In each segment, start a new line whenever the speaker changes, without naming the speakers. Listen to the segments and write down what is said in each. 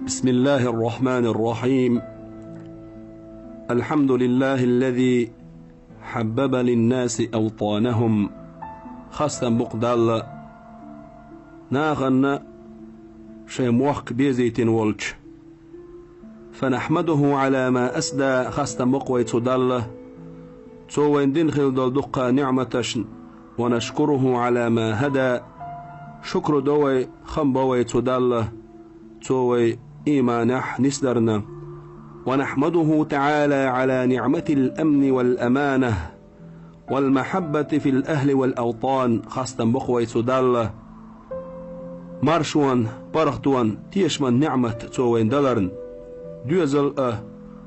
بسم الله الرحمن الرحيم. الحمد لله الذي حبب للناس أوطانهم خاصة مقدال ناغن شيموخ بيزيتين والش، فنحمده على ما أسدى خاصة مقوي تدل توين دين خلدل دقا نعمتش، ونشكره على ما هدى شكر دوي خنبوي تدل توي إيمانح نسدرنا، ونحمده تعالى على نعمة الأمن والأمانة والمحبة في الأهل والأوطان خاصة بقوي تدل مارشوان برختوان تيشمن نعمة توين دلرن دوزل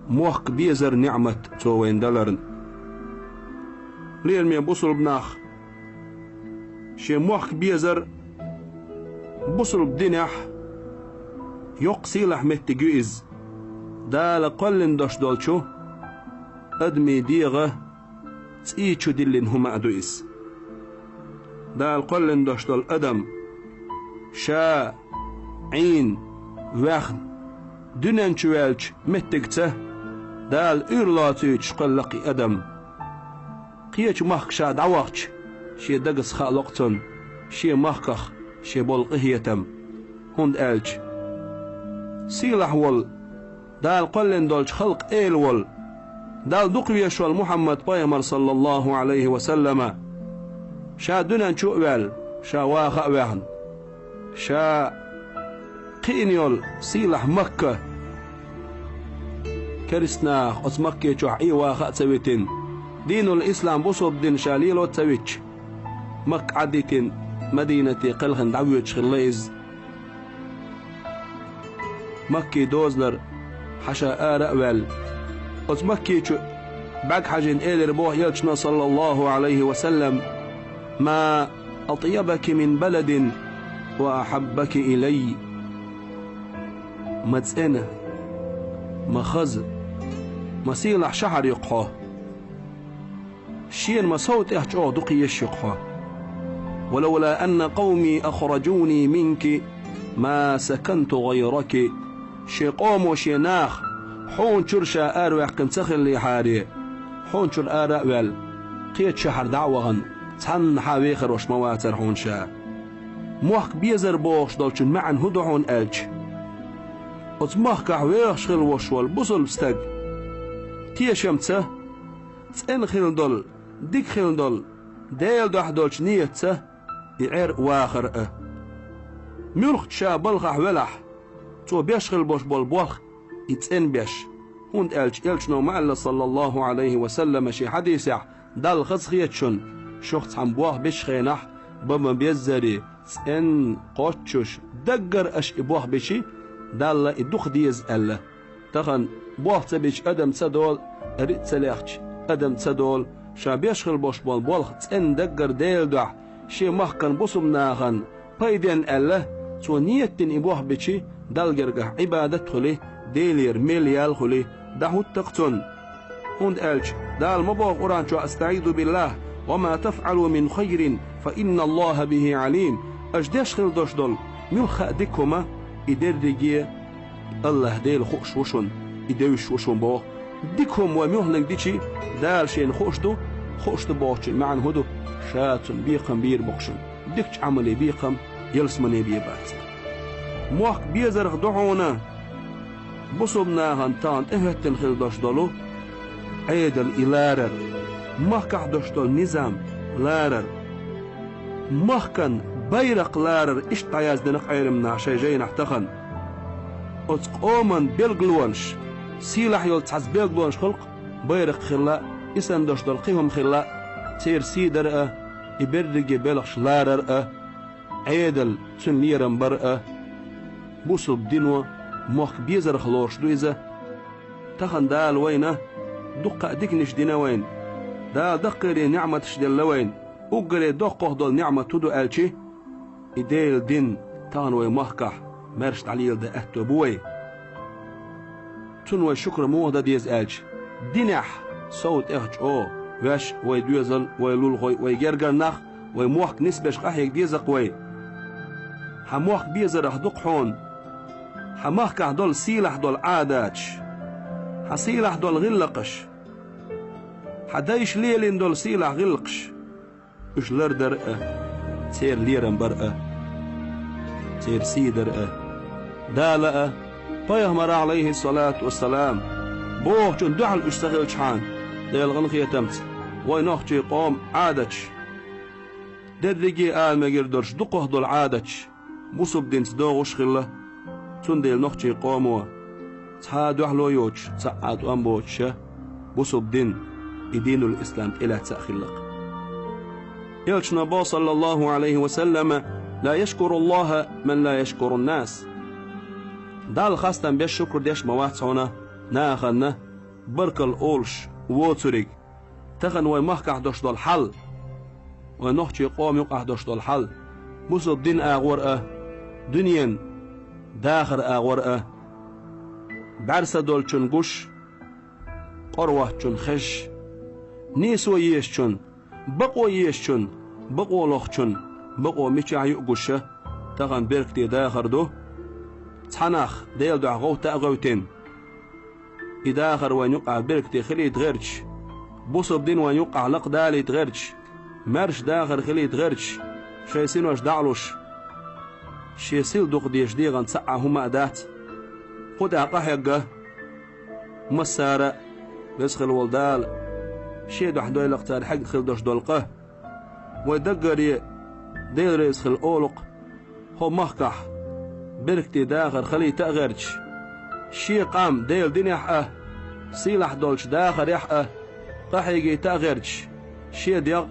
موخ بيزر نعمة توين دلرن لين مي بوصل بناخ شي موخ بيزر بوصل بدينح يقصي لحمة جويز دا لقلن داش دالشو أدمي ديغة تيشو دلين هما أدويس دا لقلن داش دال أدم شا عين واخد دنان شوالش متكته دا الإرلاتيش قلقي أدم قيش مخك شا دعواتش شي دقس خالقتن شي مخكخ شي بولقهيتم هند ألش سيلح ول دال قلن دولش خلق إيل ول دال دقويش محمد بايمر صلى الله عليه وسلم شا دنان شوال شا واخا واهن شا قينيول سيلح مكة كرسنا أس مكة شوح إي واخا تسويتين دين الإسلام بصوب دين شاليلو تسويتش مك عديتين مدينة قلخن دعويتش خليز مكي دوزلر حشا آرأوال أز مكي شو باك حاجين إيلر بوح يلشنا صلى الله عليه وسلم ما أطيبك من بلد وأحبك إلي ما تسأنا ما خز ما سيلح شحر يقحاه شين ما صوت إحجاه دقيش يقحاه ولولا أن قومي أخرجوني منك ما سكنت غيرك شي قوم وشي ناخ حون شرشا أروح كنتخل لي حاري حون شر أروال قيت شحر دعوغن تحن حاويخر وش مواتر حون شا موحك بيزر بوش دولشن معن هدوحون ألج وتمحك حويخ شغل وشوال بصل بستق تيه شمتة تسأن خيل دول ديك خيل دول ديل دوح دولش نيتة يعير واخر ملخ شا بلخح ولح تو بيشغل بوش بالبوخ يتسن بيش هند ألش نو معلا صلى الله عليه وسلم شي حديثة دال خزخيتشن شخص عم بوخ بيشخينح بما بيزري تسن قوتشوش دقر أش بوخ بشي دال يدوخ ديز ألا تخن بوخ تبيش أدم تسدول أريد سلاخش أدم تسدول شا بيشغل بوش بالبوخ تسن دقر ديل دوح شي محكن بصم ناغن بايدين ألا تو نيتين إبوح بشي دالجرجح عبادة خلي ديلير مليال خلي دهو التقتن هند ألش دال مبوغ قرآن شو أستعيذ بالله وما تفعل من خير فإن الله به عليم أجداش خل دوش دول ملخ ديكهما إدير ديجي الله ديل خوش وشون إديوش وشون بوغ ديكهم ومهلك ديشي دال شين خوشدو بوغشن معن هدو شاتن بيقم بير بوغشن ديكش عملي بيقم يلسمني بيبات موخ بيزرخ دعونا بصبنا هنتان اهتن خل دوش دولو عيدل إلارر مخكح دوش دول نظام لارر مخكن بيرق لارر اشتعياز دنق عيرمنا شي جاي نحتخن اتقومن بيلقلونش سيلح يول تحز بيلقلونش خلق بيرق خلا اسن دوش دول قيهم خلا تير سيدر يبرقي بيلقش لارر عيدل تن ليرن برأ بوصل دينو موخ بيزر خلوش دويزة تخن دال وينه دقة ديكنش دينا وين دال دقري نعمة شدل وين اقري دقه دول نعمة تدو ألشي إديل دين تانوي مخكح مرشت عليل دا أهتو بوي تنوي شكر موهدة ديز ألش دينح صوت اخج واش ويدوزل ويلول ويجرجر نخ ويموخك نسبش قحيك ديزق وي حموخ بيزر اخدق حون حمحكح دول سيلح دول عاداتش حسيلح دول غلقش حدايش ليلين دول سيلح غلقش اش لردرقة تير ليرن برقة تير سيدرقة دالقة بيهمر عليه الصلاة والسلام بوه جن دعل اشتغل شحان ديل غنخي تمت وينوخجي قوم عادتش ددرقي آل مقردرش دقه دول عادتش بوصب دين تدوغش خلا تنديل نوخجي قوموا تها دعلو يوش تسعاد وانبوش بوصب دين يدين الإسلام إلى تأخلق يلش نبو صلى الله عليه وسلم لا يشكر الله من لا يشكر الناس دال خاصة بالشكر ديش مواتسونا ناخنا بركل أولش ووتريك تخن ويمحكح دوش دول حل ونحكي قوم يقع دوش دول حل بوصل الدين آغورأة دنيا داخر آغورأة بعرسة دول چنقش قروة چنخش نيسو يشچن بقو يشچن بقو لخچن بقو ميچع يقشه تغن بركتي داخر دو تحنخ ديل دعغو تأغوتين إداخر وان يقع بركتي خلي تغيرش بوصب دين وان يقع لق دالي تغيرش مرش داخر خلي تغيرش شيسين واش دعلوش شيسيل دوق ديش ديغن تسعى هما دات خد اقحيقه مسارة يسخل والدال شي دو حدوي لقتار حق خل دوش دولقه ويدقر دير يسخل اولق هو محكح بركتي داخر خلي تأغرش شي قام ديل دين يحقه سيلح دولش داخر يحقه قحيقي تأغرش شي ديغ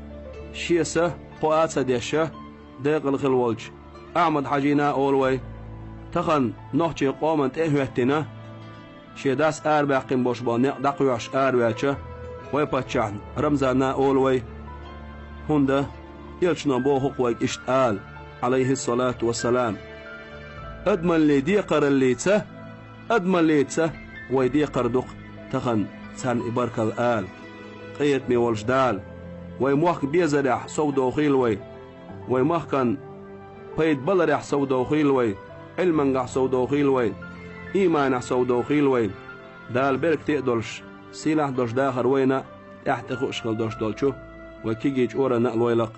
شي سه قوات ديشه ديق الخل والج أعمد حجينا أولوي تخن نحكي قومن تهوهتنا شي داس أربع قيم بوش بانيق دقيوش أربعة ويباتشان رمزانا أولوي هنده يلشنا بوهق ويكشتال عليه الصلاة والسلام أدمن لي ديقر الليتسه أدمن ليتسه ويديقر دق تخن سان إبارك الآل قيت مي والجدال ويموحك بيزرح سودو خيلوي ويمحكن بيت بلرح سودو خيلوي علمنغح سودو خيلوي إيمانح سودو خيلوي دال برك تقدرش سيلح دوش داخر وينا تحت خوشكل دوش دولشو وكيجيج أورا نقل ويلق